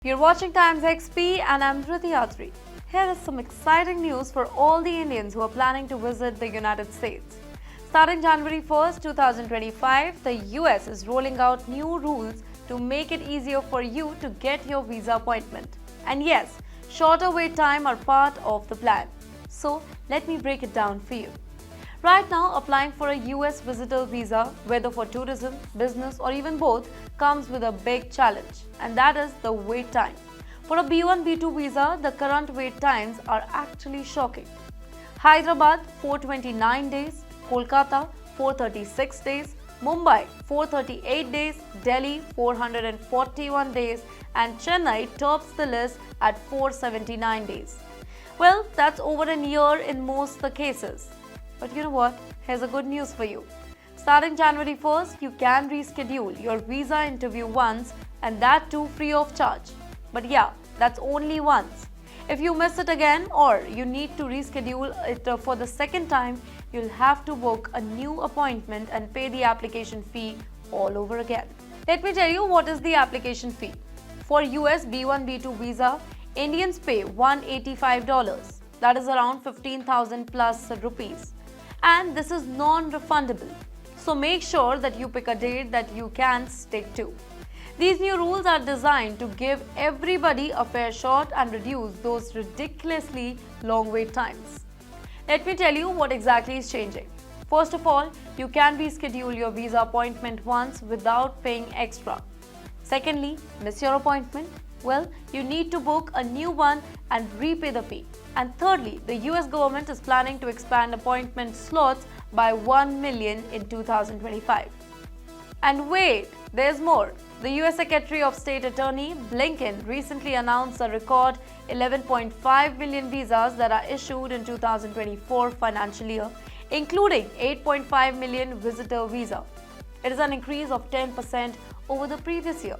You're watching Times XP and I'm Adri. Here is some exciting news for all the Indians who are planning to visit the United States. Starting January 1st, 2025, the US is rolling out new rules to make it easier for you to get your visa appointment. And yes, shorter wait time are part of the plan. So let me break it down for you. Right now, applying for a US visitor visa, whether for tourism, business or even both, comes with a big challenge, and that is the wait time. For a B1, B2 visa, the current wait times are actually shocking. Hyderabad 429 days, Kolkata 436 days, Mumbai 438 days, Delhi 441 days, and Chennai tops the list at 479 days. Well, that's over a year in most of the cases. But you know what? Here's a good news for you. Starting January 1st, you can reschedule your visa interview once, and that too free of charge. But yeah, that's only once. If you miss it again or you need to reschedule it for the second time, you'll have to book a new appointment and pay the application fee all over again. Let me tell you what is the application fee. For US B1 B2 visa, Indians pay $185. That is around 15,000 plus rupees. And this is non-refundable. So make sure that you pick a date that you can stick to. These new rules are designed to give everybody a fair shot and reduce those ridiculously long wait times. Let me tell you what exactly is changing. First of all, you can reschedule your visa appointment once without paying extra. Secondly, miss your appointment? Well, you need to book a new one and repay the fee. And thirdly, the US government is planning to expand appointment slots by 1 million in 2025. And wait, there's more. The US Secretary of State Attorney Blinken recently announced a record 11.5 million visas that are issued in 2024 financial year, including 8.5 million visitor visa. It is an increase of 10% over the previous year.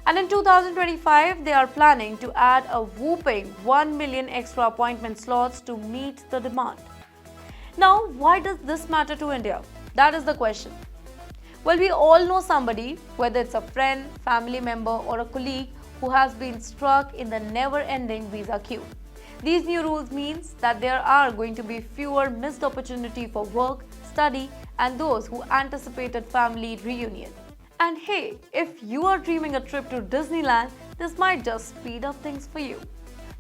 And in 2025, they are planning to add a whopping 1 million extra appointment slots to meet the demand. Now, why does this matter to India? That is the question. Well, we all know somebody, whether it's a friend, family member or a colleague, who has been stuck in the never-ending visa queue. These new rules means that there are going to be fewer missed opportunities for work, study and those who anticipated family reunion. And hey, if you are dreaming a trip to Disneyland, this might just speed up things for you.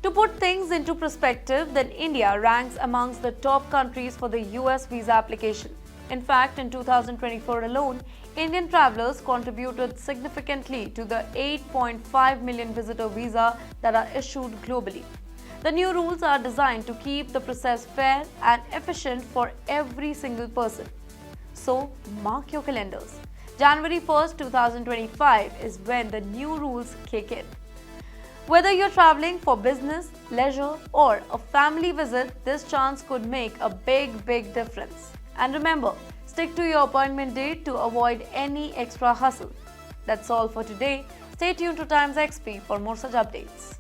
To put things into perspective, then India ranks amongst the top countries for the US visa application. In fact, in 2024 alone, Indian travelers contributed significantly to the 8.5 million visitor visa that are issued globally. The new rules are designed to keep the process fair and efficient for every single person. So, mark your calendars. January 1st, 2025 is when the new rules kick in. Whether you're traveling for business, leisure or a family visit, this chance could make a big difference. And remember, stick to your appointment date to avoid any extra hustle. That's all for today. Stay tuned to Times XP for more such updates.